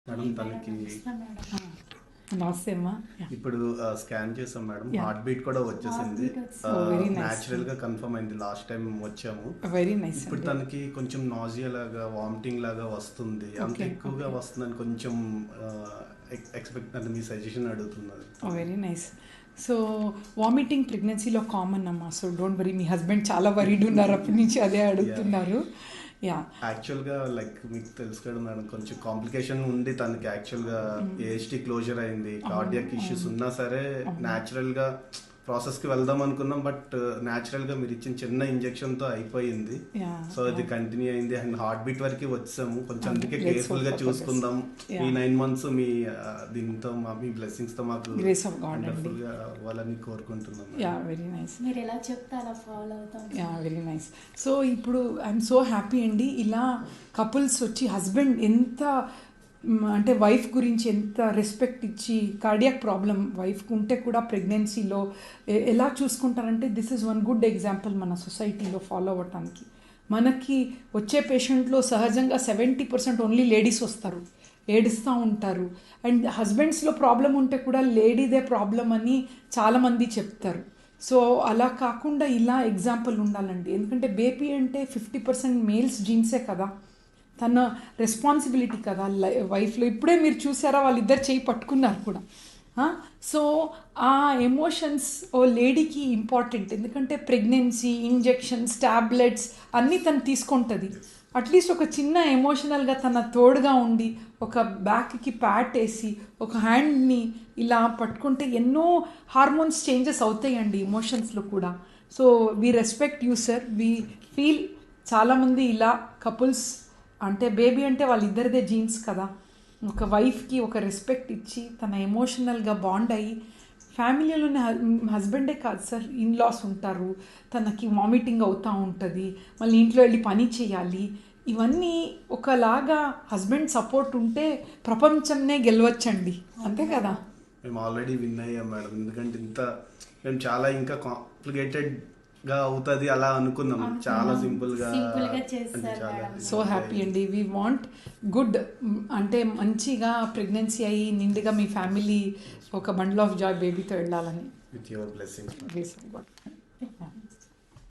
Madam తనకి నమస్తే అమ్మా. ఇప్పుడు స్కాన్ చేసాం మేడం, హార్ట్ బీట్ కూడా వచ్చేసింది. న్యాచురల్ గా కన్ఫర్మ్ అయింది లాస్ట్ టైం వచ్చాము. Very nice. ఇప్పుడు తనకి కొంచెం నాజియా లాగా, వామిటింగ్ లాగా వస్తుంది. అంత ఎక్కువగా వస్తుందని కొంచెం ఎక్స్పెక్ట్ అంటే మీ సజెషన్ అడుగుతున్నారు. Very nice. సో వామిటింగ్ ప్రెగ్నెన్సీలో కామన్ అమ్మా. So don't worry, me husband చాలా వరీడ్ ఉన్నారు అప్పటి నుంచి అదే అడుగుతున్నారు. యాక్చువల్గా లైక్ మీకు తెలుసు కదా మేడం, కొంచెం కాంప్లికేషన్ ఉంది తనకి. యాక్చువల్గా ఏహెచ్టీ క్లోజర్ అయింది, కార్డియాక్ ఇష్యూస్ ఉన్నా సరే న్యాచురల్గా ప్రాసెస్కి వెళ్దాం అనుకున్నాం. బట్ న్యాచురల్గా మీరు ఇచ్చిన చిన్న ఇంజెక్షన్తో అయిపోయింది. సో అది కంటిన్యూ అయింది అండ్ హార్ట్ బీట్ వరకు వచ్చాము. కొంచెం అందుకే కేర్ఫుల్గా చూసుకుందాం. ఈ 9 months మీ దీంతో మీ బ్లెస్సింగ్స్తో మాకు వండర్ఫుల్గా అవ్వాలని కోరుకుంటున్నాం. Very nice. మీరు ఎలా చెప్తే అలా ఫాలో అవుతాం. Very nice. సో ఇప్పుడు ఐఎమ్ సో హ్యాపీ అండి, ఇలా కపుల్స్ వచ్చి హస్బెండ్ ఎంత అంటే వైఫ్ గురించి ఎంత రెస్పెక్ట్ ఇచ్చి, కార్డియాక్ ప్రాబ్లం వైఫ్కి ఉంటే కూడా ప్రెగ్నెన్సీలో ఎలా చూసుకుంటారంటే this is one good example మన సొసైటీలో ఫాలో అవ్వటానికి. మనకి వచ్చే పేషెంట్లో సహజంగా 70% ఓన్లీ లేడీస్ వస్తారు, ఏడుస్తూ ఉంటారు. అండ్ హస్బెండ్స్లో ప్రాబ్లం ఉంటే కూడా లేడీదే ప్రాబ్లం అని చాలామంది చెప్తారు. సో అలా కాకుండా ఇలా ఎగ్జాంపుల్ ఉండాలండి. ఎందుకంటే బేబీ అంటే 50% మేల్స్ జీన్సే కదా, తన రెస్పాన్సిబిలిటీ కదా వైఫ్లో. ఇప్పుడే మీరు చూసారా, వాళ్ళిద్దరు చేయి పట్టుకున్నారు కూడా. సో ఆ ఎమోషన్స్ ఓ లేడీకి ఇంపార్టెంట్. ఎందుకంటే ప్రెగ్నెన్సీ, ఇంజెక్షన్స్, ట్యాబ్లెట్స్ అన్నీ తను తీసుకుంటుంది. అట్లీస్ట్ ఒక చిన్న ఎమోషనల్గా తన తోడుగా ఉండి ఒక బ్యాక్కి ప్యాట్ వేసి ఒక హ్యాండ్ని ఇలా పట్టుకుంటే ఎన్నో హార్మోన్స్ చేంజెస్ అవుతాయండి ఎమోషన్స్లో కూడా. So we respect you sir. We feel చాలామంది ఇలా కపుల్స్ అంటే బేబీ అంటే వాళ్ళిద్దరిదే జీన్స్ కదా, ఒక వైఫ్కి ఒక రెస్పెక్ట్ ఇచ్చి తన ఎమోషనల్గా బాండ్ అయ్యి, ఫ్యామిలీలోనే హస్బెండే కాదు సార్, ఇన్లాస్ ఉంటారు, తనకి వామిటింగ్ అవుతూ ఉంటుంది, మళ్ళీ ఇంట్లో వెళ్ళి పని చేయాలి. ఇవన్నీ ఒకలాగా హస్బెండ్ సపోర్ట్ ఉంటే ప్రపంచంనే గెలవచ్చండి, అంతే కదా. మేము ఆల్రెడీ విన్ అయ్యాం మేడం. ఎందుకంటే మేము చాలా ఇంకా కాంప్లికేటెడ్ గా అవుతుంది అలా అనుకున్నాం. చాలా సింపుల్ గా సో హ్యాపీ అండి. వీ వాంట్ గుడ్ అంటే మంచిగా ప్రెగ్నెన్సీ అయ్యి నిండుగా మీ ఫ్యామిలీ ఒక బండిల్ ఆఫ్ జాయ్ బేబీతో వెళ్ళాలని. With your blessings.